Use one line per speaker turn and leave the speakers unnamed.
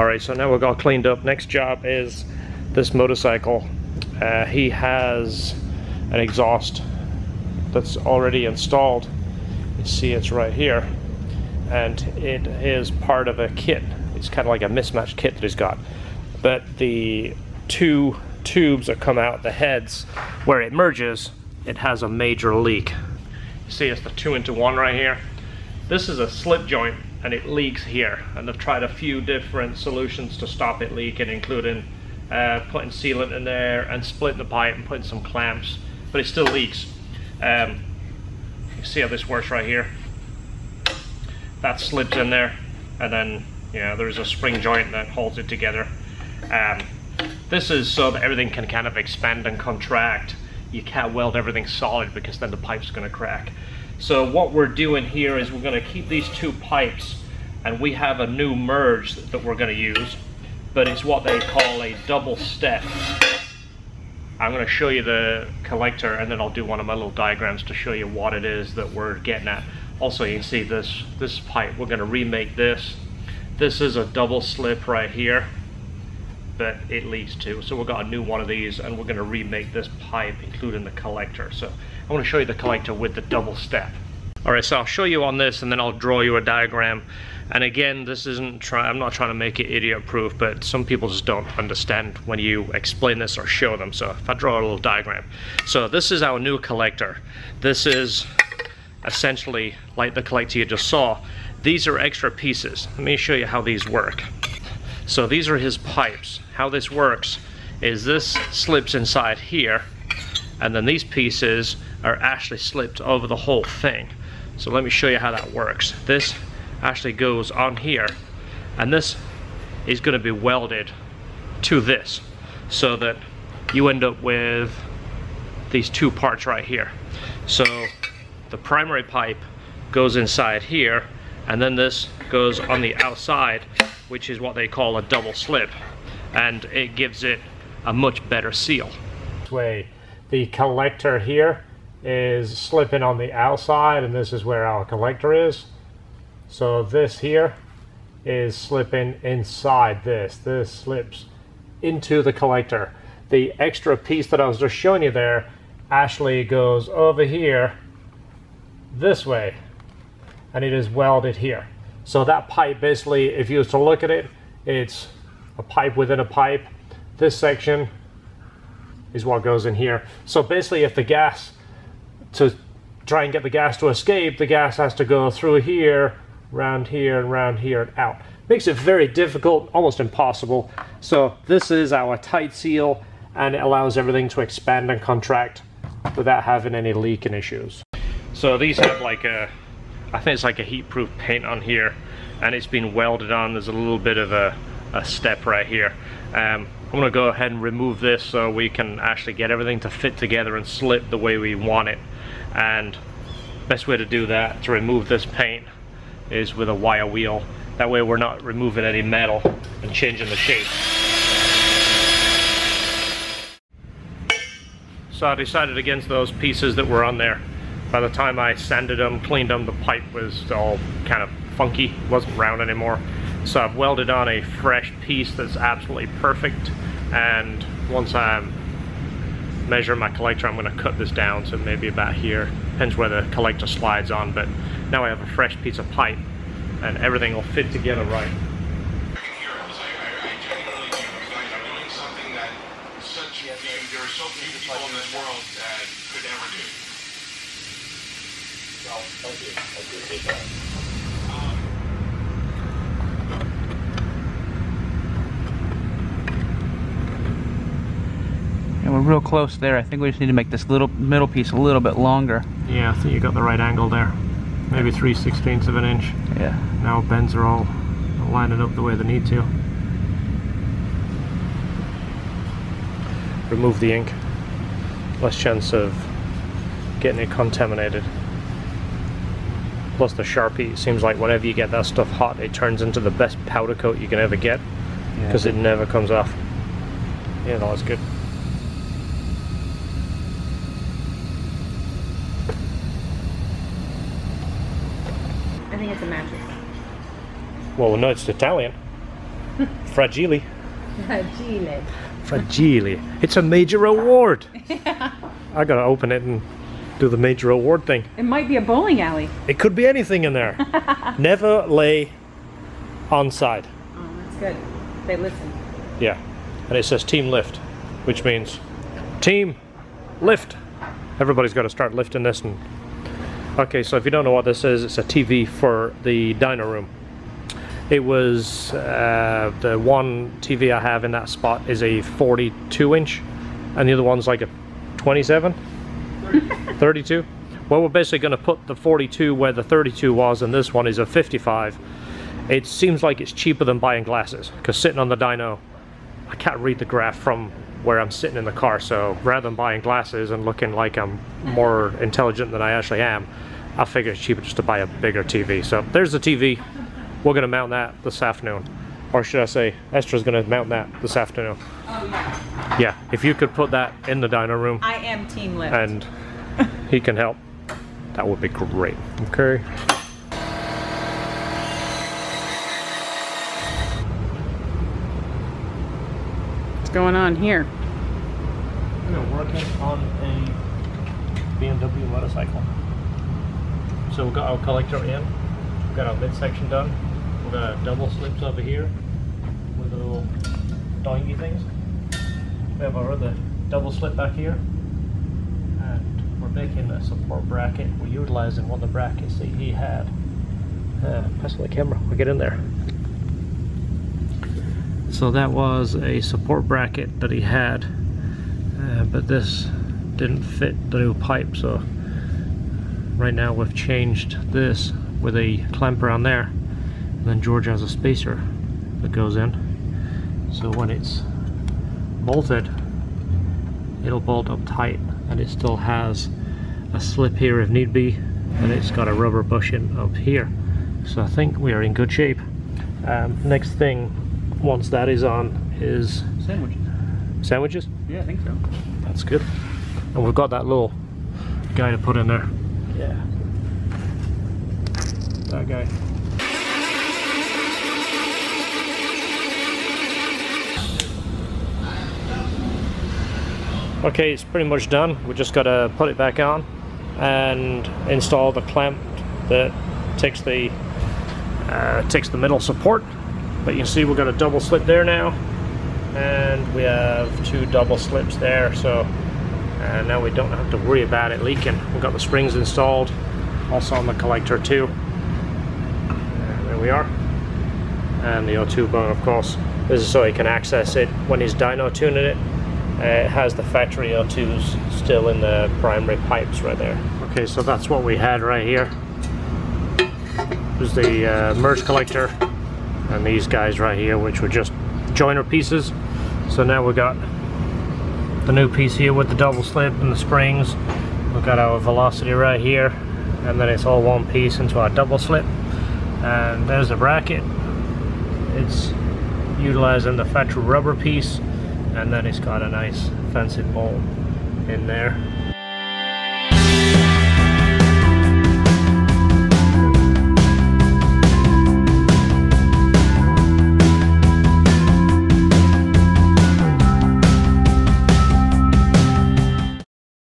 Alright, so now we've got cleaned up. Next job is this motorcycle. He has an exhaust that's already installed. You see it's right here, and it is part of a kit. It's kind of like a mismatched kit that he's got, but the two tubes that come out the heads where it merges, it has a major leak. You see it's the 2-into-1 right here. This is a slip joint and it leaks here, and they've tried a few different solutions to stop it leaking, including putting sealant in there and splitting the pipe and putting some clamps, but it still leaks. You see how this works right here. That slips in there, and then there's a spring joint that holds it together. This is so that everything can kind of expand and contract. You can't weld everything solid because then the pipe's going to crack. So what we're doing here is we're going to keep these two pipes, and we have a new merge that we're going to use, but it's what they call a double step. I'm going to show you the collector, and then I'll do one of my little diagrams to show you what it is that we're getting at. Also, you can see this pipe, we're going to remake this. This is a double slip right here, but it leaks too. So we've got a new one of these, and we're going to remake this pipe, including the collector. So I want to show you the collector with the double step. Alright, so I'll show you on this, and then I'll draw you a diagram. And again, this isn't I'm not trying to make it idiot proof, but some people just don't understand when you explain this or show them. So if I draw a little diagram. So this is our new collector. This is essentially like the collector you just saw. These are extra pieces. Let me show you how these work. So these are his pipes. How this works is this slips inside here, and then these pieces are actually slipped over the whole thing. So let me show you how that works. This actually goes on here, and this is going to be welded to this, so that you end up with these two parts right here. So the primary pipe goes inside here, and then this goes on the outside, which is what they call a double slip, and it gives it a much better seal. This way, the collector here is slipping on the outside, and this is where our collector is. So this here is slipping inside this. This slips into the collector. The extra piece that I was just showing you there actually goes over here this way, and it is welded here. So that pipe, basically, if you was to look at it, it's a pipe within a pipe. This section is what goes in here. So basically, if the gas, to try and get the gas to escape, the gas has to go through here, around here, and around here, and out. Makes it very difficult, almost impossible. So this is our tight seal, and it allows everything to expand and contract without having any leaking issues. So these have like a, I think it's like a heat-proof paint on here, and it's been welded on. There's a little bit of a step right here. I'm going to go ahead and remove this so we can actually get everything to fit together and slip the way we want it. And best way to do that, to remove this paint, is with a wire wheel. That way we're not removing any metal and changing the shape. So I decided against those pieces that were on there. By the time I sanded them, cleaned them, the pipe was all kind of funky, wasn't round anymore. So I've welded on a fresh piece that's absolutely perfect, and once I measure my collector, I'm going to cut this down to maybe about here. Depends where the collector slides on, but now I have a fresh piece of pipe, and everything will fit together right.
There are so few people in this world that could ever do. Well, I appreciate that.
And we're real close there. I think we just need to make this little middle piece a little bit longer.
Yeah, I think you got the right angle there. Maybe 3/16 of an inch.
Yeah.
Now bends are all lining up the way they need to. Remove the ink. Less chance of getting it contaminated. Plus the Sharpie, it seems like whenever you get that stuff hot, it turns into the best powder coat you can ever get, because it never comes off. Yeah, no, that's good.
I think it's a mattress.
Well, no, it's Italian. Fragile.
Fragile.
Fragile. It's a major award. I gotta open it and do the major award thing.
It might be a bowling alley.
It could be anything in there. Never lay on side.
Oh, that's good. They listen.
Yeah. And it says team lift, which means team lift. Everybody's got to start lifting this. And okay, so if you don't know what this is, it's a TV for the diner room. It was the one TV I have in that spot is a 42 inch and the other one's like a 27? 32? Well, we're basically going to put the 42 where the 32 was, and this one is a 55. It seems like it's cheaper than buying glasses, because sitting on the dyno, I can't read the graph from where I'm sitting in the car, so rather than buying glasses and looking like I'm more intelligent than I actually am, I figure it's cheaper just to buy a bigger TV. So there's the TV. We're going to mount that this afternoon. Or should I say, Esther's going to mount that this afternoon.
Oh, yeah.
Yeah, if you could put that in the diner room.
I am team lift.
And he can help, that would be great. Okay.
What's going on here?
We're working on a BMW motorcycle. So we've got our collector in, we've got our midsection done, we've got our double slips over here with the little doingy things. We have our other double slip back here, and we're making a support bracket. We're utilizing one of the brackets that he had. Pass the camera, we'll get in there. So that was a support bracket that he had, but this didn't fit the new pipe, so right now we've changed this with a clamp around there, and then George has a spacer that goes in, so when it's bolted it'll bolt up tight, and it still has a slip here if need be, and it's got a rubber bushing up here, so I think we are in good shape. Next thing, once that is on, is sandwiches.
Yeah, I think so.
That's good. And we've got that little guy to put in there. Yeah. That guy. Okay, it's pretty much done. We just got to put it back on and install the clamp that takes the middle support. But you can see we've got a double slip there now, and we have two double slips there, so now we don't have to worry about it leaking. We've got the springs installed, also on the collector too. And there we are. And the O2 bone, of course. This is so he can access it when he's dyno tuning it. It has the factory O2s still in the primary pipes right there. Okay, so that's what we had right here. There's the merge collector, and these guys right here, which were just joiner pieces. So now we've got the new piece here with the double slip and the springs. We've got our velocity right here, and then it's all one piece into our double slip. And there's the bracket. It's utilizing the factory rubber piece, and then it's got a nice fancy bolt in there.